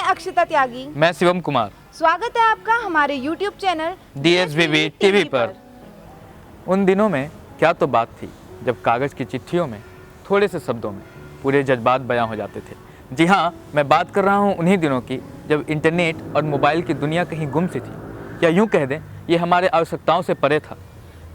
मैं अक्षिता त्यागी। मैं शिवम कुमार। स्वागत है आपका हमारे YouTube चैनल DSVV टीवी पर। उन दिनों में क्या तो बात थी जब कागज़ की चिट्ठियों में थोड़े से शब्दों में पूरे जज्बात बयां हो जाते थे। जी हाँ, मैं बात कर रहा हूँ उन्हीं दिनों की जब इंटरनेट और मोबाइल की दुनिया कहीं गुम सी थी, या यूँ कह दें ये हमारे आवश्यकताओं से परे था।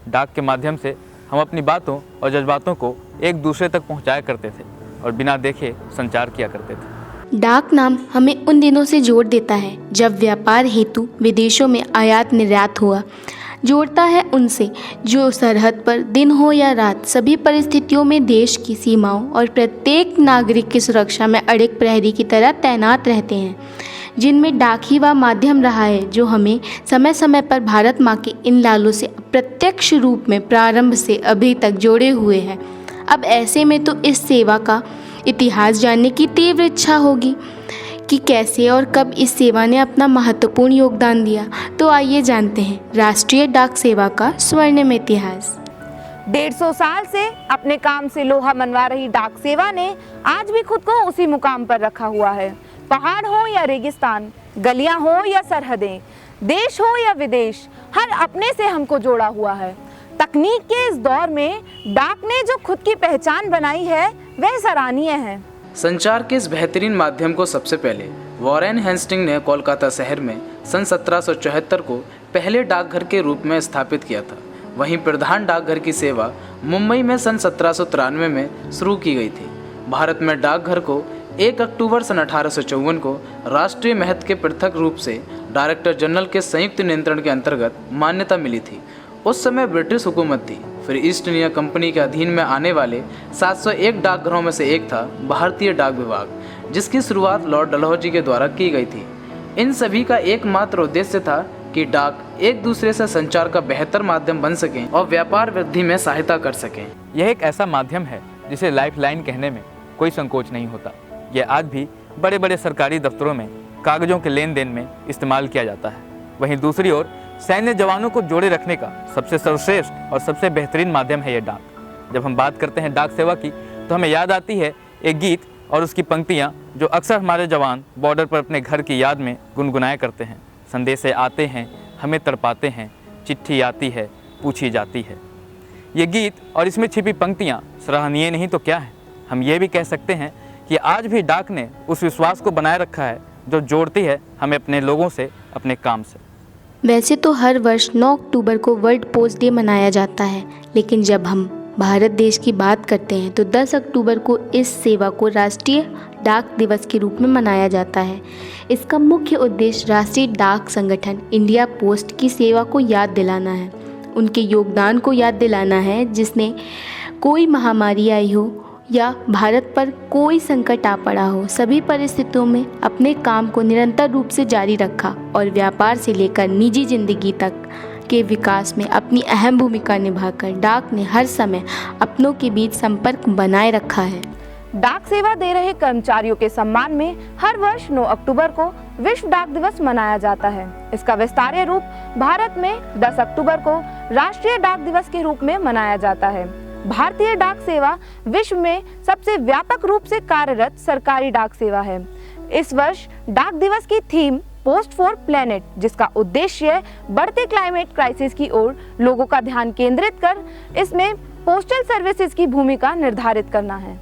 डाक के माध्यम से हम अपनी बातों और जज्बातों को एक दूसरे तक पहुँचाया करते थे और बिना देखे संचार किया करते थे। डाक नाम हमें उन दिनों से जोड़ देता है जब व्यापार हेतु विदेशों में आयात निर्यात हुआ। जोड़ता है उनसे जो सरहद पर दिन हो या रात सभी परिस्थितियों में देश की सीमाओं और प्रत्येक नागरिक की सुरक्षा में अड़िग प्रहरी की तरह तैनात रहते हैं, जिनमें डाक ही वह माध्यम रहा है जो हमें समय समय पर भारत माँ के इन लालों से प्रत्यक्ष रूप में प्रारंभ से अभी तक जोड़े हुए हैं। अब ऐसे में तो इस सेवा का इतिहास जानने की तीव्र इच्छा होगी कि कैसे और कब इस सेवा ने अपना महत्वपूर्ण योगदान दिया। तो आइए जानते हैं राष्ट्रीय डाक सेवा का स्वर्णिम इतिहास। 150 साल से अपने काम से लोहा मनवा रही डाक सेवा ने आज भी खुद को उसी मुकाम पर रखा हुआ है। पहाड़ हो या रेगिस्तान, गलियां हो या सरहदें, देश हो या विदेश, हर अपने से हमको जोड़ा हुआ है। तकनीक के इस दौर में डाक ने जो खुद की पहचान बनाई है वह सराहनीय है। संचार के इस बेहतरीन माध्यम को सबसे पहले वॉरेन हेस्टिंग ने कोलकाता शहर में सन 1774 को पहले डाकघर के रूप में स्थापित किया था। वहीं प्रधान डाकघर की सेवा मुंबई में सन 1793 में शुरू की गई थी। भारत में डाकघर को 1 अक्टूबर सन 1854 को राष्ट्रीय महत्व के पृथक रूप से डायरेक्टर जनरल के संयुक्त नियंत्रण के अंतर्गत मान्यता मिली थी। उस समय ब्रिटिश हुकूमत थी। फिर ईस्ट इंडिया कंपनी के अधीन में आने वाले 701 डाकघरों में से एक था भारतीय डाक विभाग, जिसकी शुरुआत लॉर्ड डलहौजी के द्वारा की गई थी। इन सभी का एकमात्र उद्देश्य था कि डाक एक दूसरे से संचार का बेहतर माध्यम बन सकें और व्यापार वृद्धि में सहायता कर सकें। यह एक ऐसा माध्यम है जिसे लाइफलाइन कहने में कोई संकोच नहीं होता। यह आज भी बड़े बड़े सरकारी दफ्तरों में कागजों के लेन देन में इस्तेमाल किया जाता है। वहीं दूसरी ओर सैन्य जवानों को जोड़े रखने का सबसे सर्वश्रेष्ठ और सबसे बेहतरीन माध्यम है यह डाक। जब हम बात करते हैं डाक सेवा की तो हमें याद आती है एक गीत और उसकी पंक्तियाँ जो अक्सर हमारे जवान बॉर्डर पर अपने घर की याद में गुनगुनाया करते हैं। संदेशे आते हैं, हमें तड़पाते हैं, चिट्ठी आती है, पूछी जाती है। ये गीत और इसमें छिपी पंक्तियाँ सराहनीय नहीं तो क्या है। हम ये भी कह सकते हैं कि आज भी डाक ने उस विश्वास को बनाए रखा है जो जोड़ती है हमें अपने लोगों से, अपने काम से। वैसे तो हर वर्ष 9 अक्टूबर को वर्ल्ड पोस्ट डे मनाया जाता है, लेकिन जब हम भारत देश की बात करते हैं तो 10 अक्टूबर को इस सेवा को राष्ट्रीय डाक दिवस के रूप में मनाया जाता है। इसका मुख्य उद्देश्य राष्ट्रीय डाक संगठन इंडिया पोस्ट की सेवा को याद दिलाना है, उनके योगदान को याद दिलाना है, जिसने कोई महामारी आई हो या भारत पर कोई संकट आ पड़ा हो, सभी परिस्थितियों में अपने काम को निरंतर रूप से जारी रखा और व्यापार से लेकर निजी जिंदगी तक के विकास में अपनी अहम भूमिका निभाकर डाक ने हर समय अपनों के बीच संपर्क बनाए रखा है। डाक सेवा दे रहे कर्मचारियों के सम्मान में हर वर्ष 9 अक्टूबर को विश्व डाक दिवस मनाया जाता है। इसका विस्तारीय रूप भारत में 10 अक्टूबर को राष्ट्रीय डाक दिवस के रूप में मनाया जाता है। भारतीय डाक सेवा विश्व में सबसे व्यापक रूप से कार्यरत सरकारी डाक सेवा है। इस वर्ष डाक दिवस की थीम पोस्ट फॉर प्लेनेट, जिसका उद्देश्य बढ़ते क्लाइमेट क्राइसिस की ओर लोगों का ध्यान केंद्रित कर इसमें पोस्टल सर्विसेज की भूमिका निर्धारित करना है।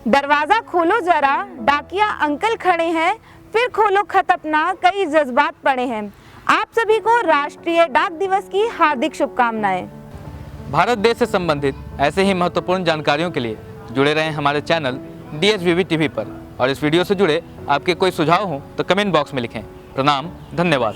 दरवाजा खोलो जरा, डाकिया अंकल खड़े हैं, फिर खोलो खत अपना, कई जज्बात पड़े हैं। आप सभी को राष्ट्रीय डाक दिवस की हार्दिक शुभकामनाएं। भारत देश से संबंधित ऐसे ही महत्वपूर्ण जानकारियों के लिए जुड़े रहें हमारे चैनल DSVV टीवी पर। और इस वीडियो से जुड़े आपके कोई सुझाव हो तो कमेंट बॉक्स में लिखें। प्रणाम, धन्यवाद।